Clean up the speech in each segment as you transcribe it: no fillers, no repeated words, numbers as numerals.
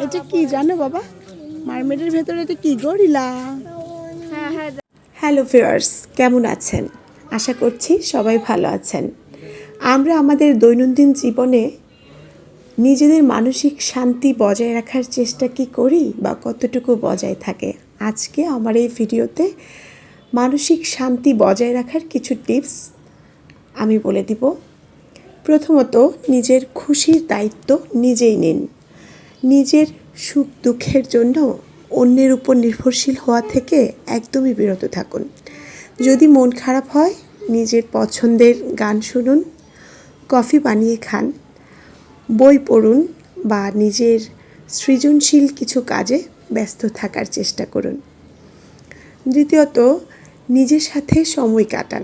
এটা কি জানো বাবা? মার্মেডের ভেতরে এটা কি গরিলা? হ্যালো ভিউয়ার্স, কেমন আছেন? আশা করছি সবাই ভালো আছেন। আমরা আমাদের দৈনন্দিন জীবনে নিজেদের মানসিক শান্তি বজায় রাখার চেষ্টা কি করি বা কতটুকু বজায় থাকে? আজকে আমার এই ভিডিওতে মানসিক শান্তি বজায় রাখার কিছু টিপস আমি বলে দিব। প্রথমত, নিজের খুশির দায়িত্ব নিজেই নিন। নিজের সুখ দুঃখের জন্য অন্যের উপর নির্ভরশীল হওয়া থেকে একদমই বিরত থাকুন। যদি মন খারাপ হয়, নিজের পছন্দের গান শুনুন, কফি বানিয়ে খান, বই পড়ুন বা নিজের সৃজনশীল কিছু কাজে ব্যস্ত থাকার চেষ্টা করুন। দ্বিতীয়ত, নিজের সাথে সময় কাটান।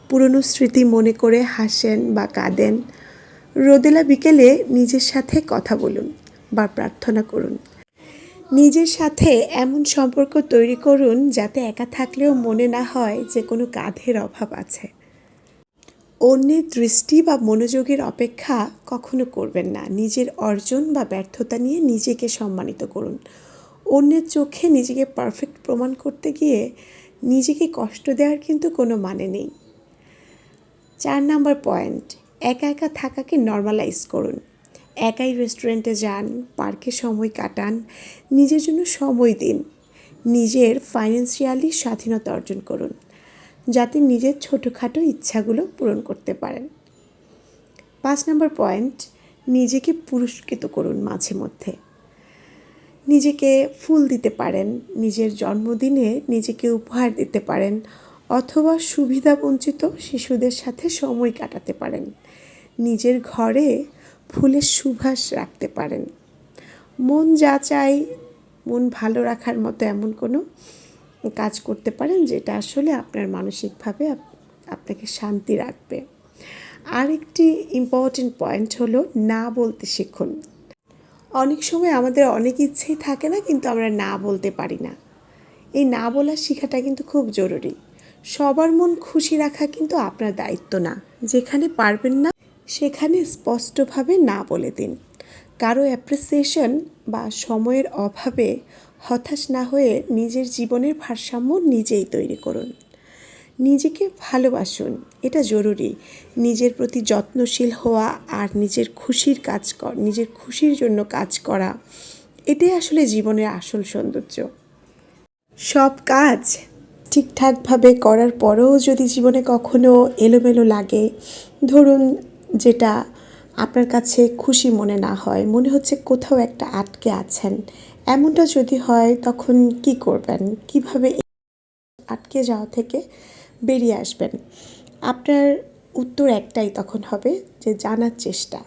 পুরনো স্মৃতি মনে করে হাসেন বা কাঁদেন। রোদেলা বিকেলে নিজের সাথে কথা বলুন বা প্রার্থনা করুন। নিজের সাথে এমন সম্পর্ক তৈরি করুন যাতে একা থাকলেও মনে না হয় যে কোনো কাঁধের অভাব আছে। অন্যের দৃষ্টি বা মনোযোগের অপেক্ষা কখনো করবেন না। নিজের অর্জন বা ব্যর্থতা নিয়ে নিজেকে সম্মানিত করুন। অন্যের চোখে নিজেকে পারফেক্ট প্রমাণ করতে গিয়ে নিজেকে কষ্ট দেওয়ার কিন্তু কোনো মানে নেই। 4 নাম্বার পয়েন্ট, একা একা থাকাকে নর্মালাইজ করুন। একাই রেস্টুরেন্টে যান, পার্কে সময় কাটান, নিজের জন্য সময় দিন। নিজের ফাইন্যান্সিয়ালি স্বাধীনতা অর্জন করুন যাতে নিজের ছোটোখাটো ইচ্ছাগুলো পূরণ করতে পারেন। 5 নাম্বার পয়েন্ট, নিজেকে পুরস্কৃত করুন মাঝে মধ্যে। নিজেকে ফুল দিতে পারেন, নিজের জন্মদিনে নিজেকে উপহার দিতে পারেন, অথবা সুবিধাবঞ্চিত শিশুদের সাথে সময় কাটাতে পারেন। নিজের ঘরে ফুলের সুবাস রাখতে পারেন। মন যা চায়, মন ভালো রাখার মতো এমন কোনো কাজ করতে পারেন যেটা আসলে আপনার মানসিকভাবে আপনাকে শান্তি রাখবে। আরেকটি ইম্পর্টেন্ট পয়েন্ট হলো না বলতে শিখুন। অনেক সময় আমাদের অনেক ইচ্ছেই থাকে না, কিন্তু আমরা না বলতে পারি না। এই না বলার শেখাটা কিন্তু খুব জরুরি। সবার মন খুশি রাখা কিন্তু আপনার দায়িত্ব না। যেখানে পারবেন না সেখানে স্পষ্টভাবে না বলে দিন। কারো অ্যাপ্রিসিয়েশন বা সময়ের অভাবে হতাশ না হয়ে নিজের জীবনের ভারসাম্য নিজেই তৈরি করুন। নিজেকে ভালোবাসুন, এটা জরুরি। নিজের প্রতি যত্নশীল হওয়া আর নিজের খুশির জন্য কাজ করা, এটাই আসলে জীবনের আসল সৌন্দর্য। সব কাজ ঠিকঠাকভাবে করার পরেও যদি জীবনে কখনো এলোমেলো লাগে, ধরুন যেটা আপনার কাছে খুশি মনে না হয়, মনে হচ্ছে কোথাও একটা আটকে আছেন, এমনটা যদি হয় তখন কি করবেন? কিভাবে আটকে যাওয়া থেকে বেরিয়ে আসবেন? আপনার উত্তর একটাই তখন হবে যে জানার চেষ্টা।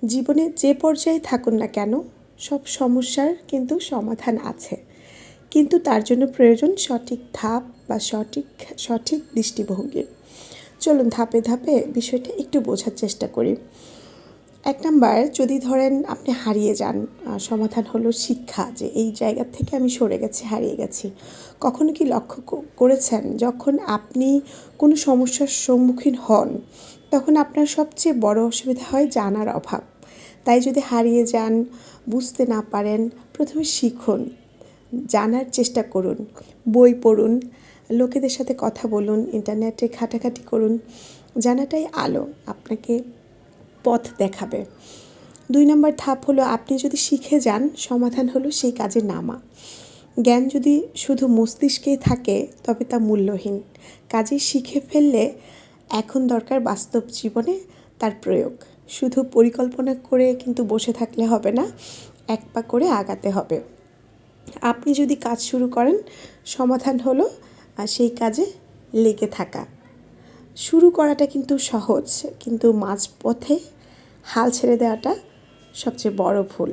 জীবনে যে পর্যায়ে থাকুন না কেন, সব সমস্যার কিন্তু সমাধান আছে, কিন্তু তার জন্য প্রয়োজন সঠিক ধাপ বা সঠিক দৃষ্টিভঙ্গি। চলুন ধাপে ধাপে বিষয়টা একটু বোঝার চেষ্টা করি। 1 নাম্বার, যদি ধরেন আপনি হারিয়ে যান, সমাধান হলো শিক্ষা, যে এই জায়গা থেকে আমি সরে গেছি, হারিয়ে গেছি। কখনো কি লক্ষ্য করেছেন যখন আপনি কোনো সমস্যার সম্মুখীন হন তখন আপনার সবচেয়ে বড় অসুবিধা হয় জানার অভাব। তাই যদি হারিয়ে যান, বুঝতে না পারেন, প্রথমে শিখুন, জানার চেষ্টা করুন, বই পড়ুন, লোকেদের সাথে কথা বলুন, ইন্টারনেটে ঘাটাঘাটি করুন। জানাটাই আলো, আপনাকে পথ দেখাবে। 2 নম্বর ধাপ হলো, আপনি যদি শিখে যান, সমাধান হলো সেই কাজে নামা। জ্ঞান যদি শুধু মস্তিষ্কেই থাকে তবে তা মূল্যহীন। কাজে শিখে ফেললে এখন দরকার বাস্তব জীবনে তার প্রয়োগ। শুধু পরিকল্পনা করে কিন্তু বসে থাকলে হবে না, এক পা করে আগাতে হবে। আপনি যদি কাজ শুরু করেন, সমাধান হলো সেই কাজে লেগে থাকা। শুরু করাটা কিন্তু সহজ, কিন্তু মাঝপথে হাল ছেড়ে দেওয়াটা সবচেয়ে বড় ভুল।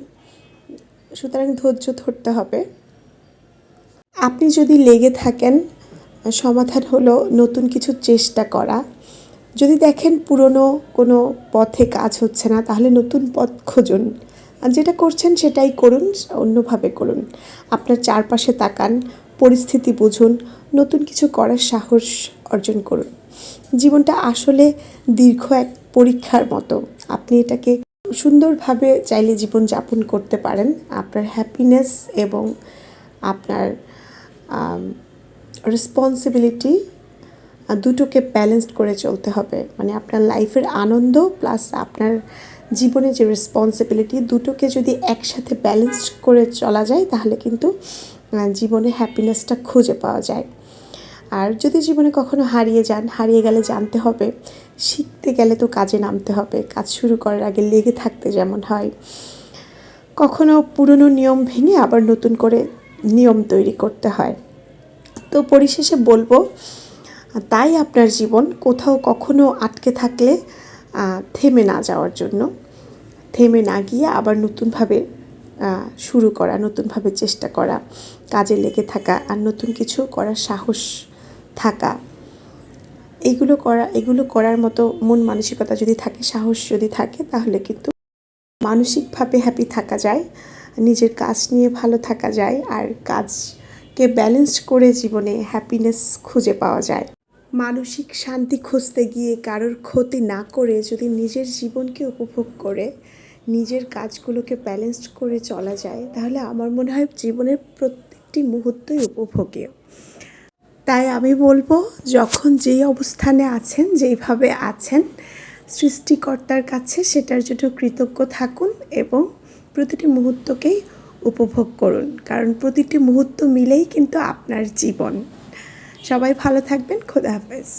সুতরাং ধৈর্য ধরতে হবে। আপনি যদি লেগে থাকেন, সমাধান হলো নতুন কিছু চেষ্টা করা। যদি দেখেন পুরনো কোনো পথে কাজ হচ্ছে না, তাহলে নতুন পথ খুঁজুন। আর যেটা করছেন সেটাই করুন, অন্যভাবে করুন। আপনার চারপাশে তাকান, পরিস্থিতি বুঝুন, নতুন কিছু করার সাহস অর্জন করুন। জীবনটা আসলে দীর্ঘ এক পরীক্ষার মতো। আপনি এটাকে সুন্দরভাবে চাইলে জীবনযাপন করতে পারেন। আপনার হ্যাপিনেস এবং আপনার রেসপন্সিবিলিটি দুটোকে ব্যালেন্সড করে চলতে হবে। মানে আপনার লাইফের আনন্দ প্লাস আপনার জীবনে যে রেসপন্সিবিলিটি দুটোকে যদি একসাথে ব্যালেন্স করে চলা যায় তাহলে কিন্তু জীবনে হ্যাপিনেসটা খুঁজে পাওয়া যায়। আর যদি জীবনে কখনো হারিয়ে গেলে জানতে হবে, শিখতে গেলে তো কাজে নামতে হবে। কাজ শুরু করার আগে লেগে থাকতে যেমন হয়, কখনো পুরনো নিয়ম ভেঙে আবার নতুন করে নিয়ম তৈরি করতে হয়। তো পরিশেষে বলবো, তাই আপনার জীবন কোথাও কখনো আটকে থাকলে থেমে না যাওয়ার জন্য, থেমে না গিয়ে আবার নতুনভাবে শুরু করা, নতুনভাবে চেষ্টা করা, কাজে লেগে থাকা আর নতুন কিছু করার সাহস থাকা, এগুলো করার মতো মন মানসিকতা যদি থাকে, সাহস যদি থাকে, তাহলে কিন্তু মানসিকভাবে হ্যাপি থাকা যায়, নিজের কাজ নিয়ে ভালো থাকা যায়, আর কাজকে ব্যালেন্স করে জীবনে হ্যাপিনেস খুঁজে পাওয়া যায়। মানসিক শান্তি খুঁজতে গিয়ে কারোর ক্ষতি না করে যদি নিজের জীবনকে উপভোগ করে নিজের কাজগুলোকে ব্যালেন্স করে চলা যায়, তাহলে আমার মনে হয় জীবনের প্রত্যেকটি মুহূর্তই উপভোগীয়। তাই আমি বলবো, যখন যেই অবস্থানে আছেন, যেইভাবে আছেন, সৃষ্টিকর্তার কাছে সেটার জন্য কৃতজ্ঞ থাকুন এবং প্রতিটি মুহূর্তকেই উপভোগ করুন, কারণ প্রতিটি মুহূর্ত মিলেই কিন্তু আপনার জীবন। সবাই ভালো থাকবেন। খোদা হাফেজ।